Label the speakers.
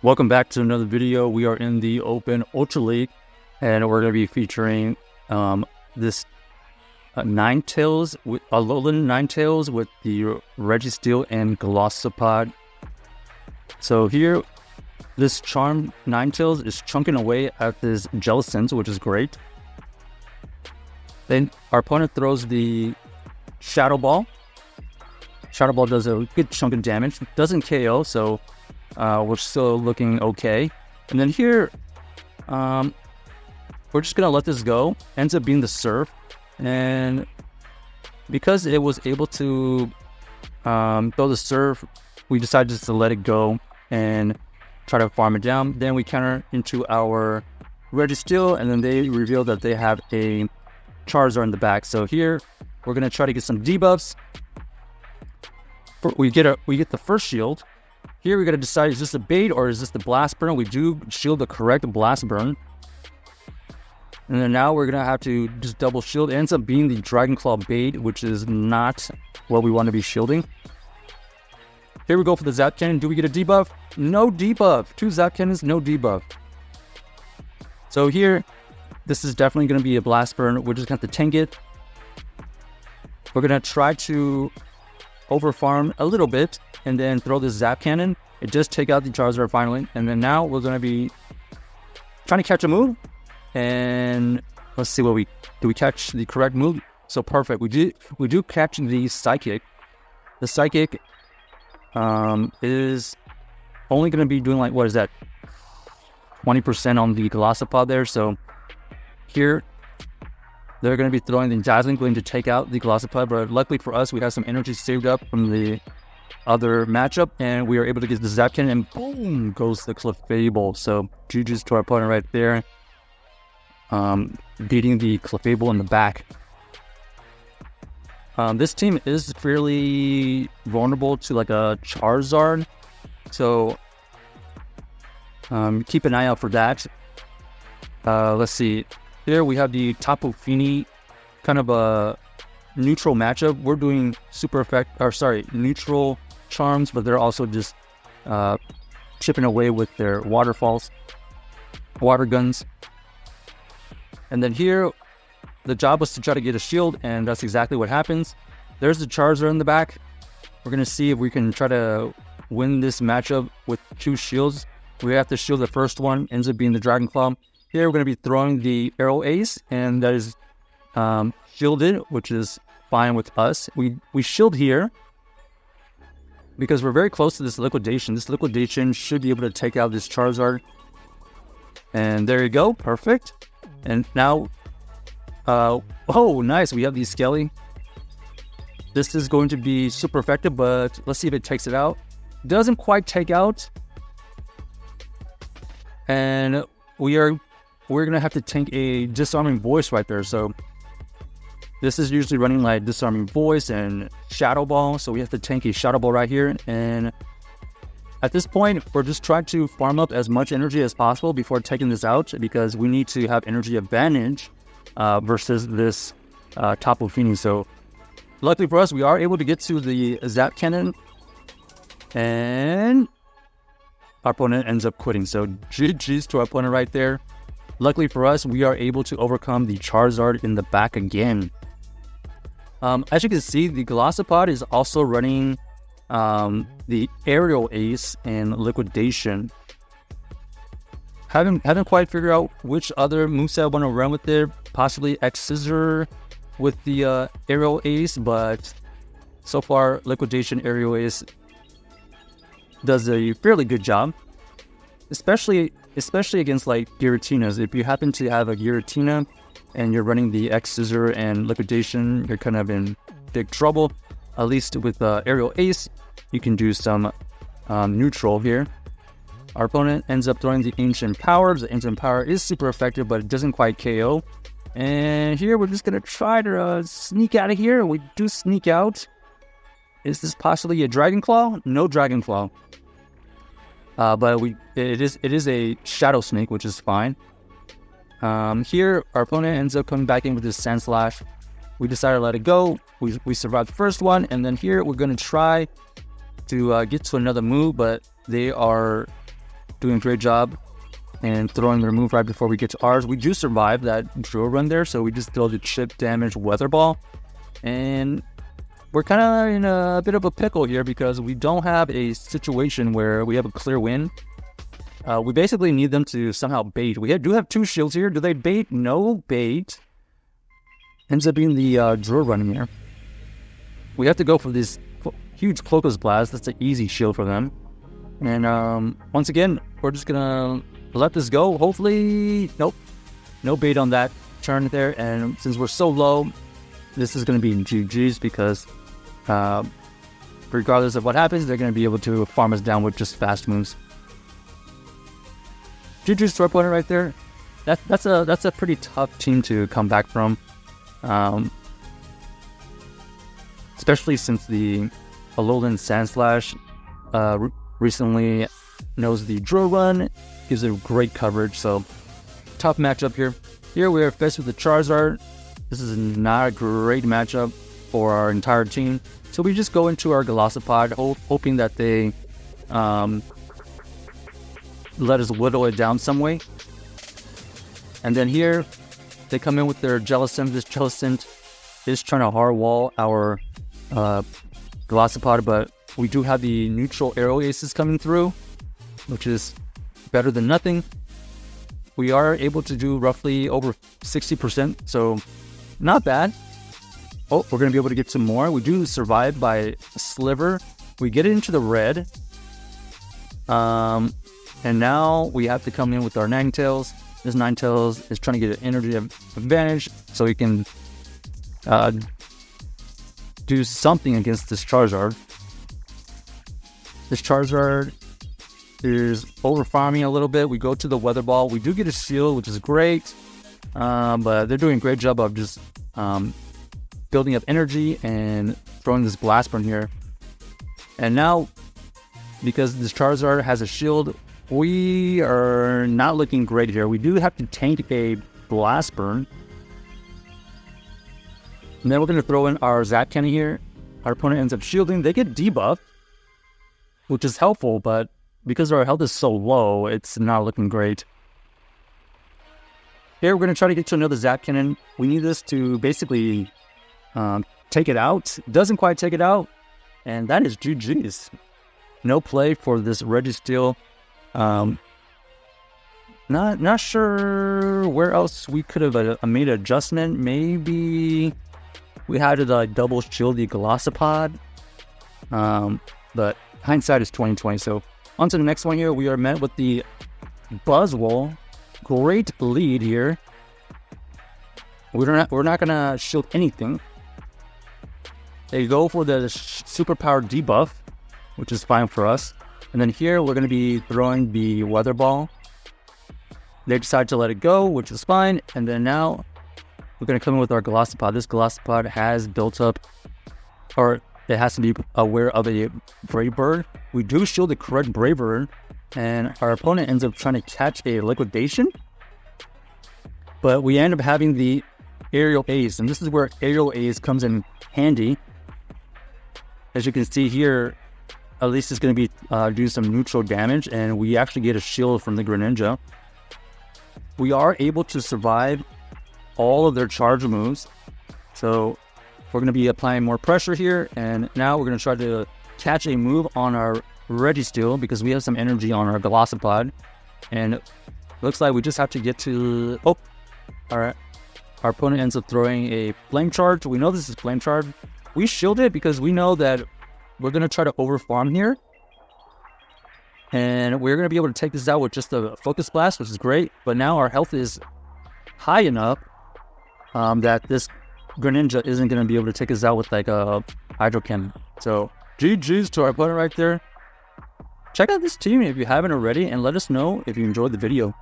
Speaker 1: Welcome back to another video. We are in the Open Ultra League, and we're going to be featuring this Ninetales, Alolan Ninetales with the Registeel and Golisopod. So here, this Charm Ninetales is chunking away at this Jellicent, which is great. Then our opponent throws the Shadow Ball. Shadow Ball does a good chunk of damage. Doesn't KO, so we're still looking okay. And then here, we're just going to let this go. Ends up being the Surf. And because it was able to throw the Surf, we decided just to let it go and try to farm it down. Then we counter into our Registeel, and then they reveal that they have a Charizard in the back. So here, we're going to try to get some debuffs. We get the first shield. Here we got to decide, is this a bait or is this the blast burn? We do shield the correct blast burn. And then now we're going to have to just double shield. It ends up being the Dragon Claw bait, which is not what we want to be shielding. Here we go for the Zap Cannon. Do we get a debuff? No debuff. 2 Zap Cannons, no debuff. So here, this is definitely going to be a blast burn. We're just going to have to tank it. We're going to try to overfarm a little bit and then throw this Zap Cannon. It does take out the Charizard finally, and then now we're going to be trying to catch a move, and let's see what we catch the correct move. So perfect, we do catch the Psychic. The Psychic is only going to be doing, like, what is that, 20% on the Golisopod there. So here they're going to be throwing the Dazzling Gleam to take out the Golisopod, but luckily for us, we have some energy saved up from the other matchup, and we are able to get the Zap Cannon, and boom, goes the Clefable. So GG's to our opponent right there, beating the Clefable in the back. This team is fairly vulnerable to like a Charizard, so keep an eye out for that. Let's see. Here we have the Tapu Fini, kind of a neutral matchup. We're doing neutral charms, but they're also just chipping away with their water guns. And then here, the job was to try to get a shield, and that's exactly what happens. There's the Charizard in the back. We're going to see if we can try to win this matchup with 2 shields. We have to shield the first one, ends up being the Dragon Claw. Here we're going to be throwing the Arrow Ace, and that is shielded, which is fine with us. We shield here because we're very close to this Liquidation. This Liquidation should be able to take out this Charizard. And there you go, perfect. And now, oh, nice, we have the Skelly. This is going to be super effective, but let's see if it takes it out. Doesn't quite take out. And we're going to have to tank a Disarming Voice right there. So this is usually running like Disarming Voice and Shadow Ball. So we have to tank a Shadow Ball right here. And at this point, we're just trying to farm up as much energy as possible before taking this out, because we need to have energy advantage versus this Tapu Fini. So luckily for us, we are able to get to the Zap Cannon, and our opponent ends up quitting. So GG's to our opponent right there. Luckily for us, we are able to overcome the Charizard in the back again. As you can see, the Golisopod is also running the Aerial Ace and Liquidation. Haven't quite figured out which other moveset I want to run with it. Possibly X-Scissor with the Aerial Ace, but so far Liquidation Aerial Ace does a fairly good job. Especially against like Giratinas. If you happen to have a Giratina and you're running the X-Scissor and Liquidation, you're kind of in big trouble. At least with Aerial Ace, you can do some neutral here. Our opponent ends up throwing the Ancient Power. The Ancient Power is super effective, but it doesn't quite KO. And here we're just going to try to sneak out of here. We do sneak out. Is this possibly a Dragon Claw? No Dragon Claw. But it is a Shadow Snake, which is fine. Here, our opponent ends up coming back in with this Sandslash. We decided to let it go. We survived the first one, and then here we're going to try to get to another move, but they are doing a great job and throwing their move right before we get to ours. We do survive that drill run there, so we just throw the chip damage weather ball. And we're kind of in a bit of a pickle here because we don't have a situation where we have a clear win. We basically need them to somehow bait. We do have 2 shields here. Do they bait? No bait. Ends up being the drill run here. We have to go for this huge Cloakus Blast. That's an easy shield for them. And once again, we're just going to let this go. Hopefully, nope. No bait on that turn there. And since we're so low, this is going to be GG's because regardless of what happens, they're going to be able to farm us down with just fast moves. GG's to our opponent right there. That's a pretty tough team to come back from. Especially since the Alolan Sandslash recently knows the drill run, gives it great coverage, so tough matchup here. Here we are faced with the Charizard. This is not a great matchup for our entire team, so we just go into our Golisopod, hoping that they let us whittle it down some way. And then here, they come in with their Jellicent. This Jellicent is trying to hard wall our Golisopod, but we do have the neutral Aerial Aces coming through, which is better than nothing. We are able to do roughly over 60%, so not bad. Oh, we're going to be able to get some more. We do survive by a sliver. We get it into the red. And now we have to come in with our Ninetales. This Ninetales is trying to get an energy advantage so he can do something against this Charizard. This Charizard is over farming a little bit. We go to the Weather Ball. We do get a shield, which is great. But they're doing a great job of just building up energy and throwing this Blast Burn here. And now, because this Charizard has a shield, we are not looking great here. We do have to tank a Blast Burn. And then we're going to throw in our Zap Cannon here. Our opponent ends up shielding. They get debuffed, which is helpful, but because our health is so low, it's not looking great. Here, we're going to try to get to another Zap Cannon. We need this to basically take it out. Doesn't quite take it out, and that is GG's. No play for this Registeel. Not sure where else we could have made an adjustment. Maybe we had to double shield the Golisopod. But hindsight is 2020. So on to the next one here. We are met with the Buzzwole. Great lead here. We're not gonna shield anything. They go for the superpower debuff, which is fine for us. And then here we're gonna be throwing the Weather Ball. They decide to let it go, which is fine. And then now we're gonna come in with our Golisopod. This Golisopod has built up, or it has to be aware of a Brave Bird. We do shield the correct Brave Bird, and our opponent ends up trying to catch a Liquidation. But we end up having the Aerial Ace, and this is where Aerial Ace comes in handy. As you can see here, at least it's going to be do some neutral damage, and we actually get a shield from the Greninja. We are able to survive all of their charge moves, so we're going to be applying more pressure here, and now we're going to try to catch a move on our Registeel because we have some energy on our Golisopod, and it looks like we just have to get to... Oh, alright. Our opponent ends up throwing a Flame Charge. We know this is Flame Charge. We shield it because we know that we're going to try to overfarm here, and we're going to be able to take this out with just a Focus Blast, which is great, but now our health is high enough that this Greninja isn't going to be able to take us out with like a Hydro Cannon. So GG's to our opponent right there. Check out this team if you haven't already, and let us know if you enjoyed the video.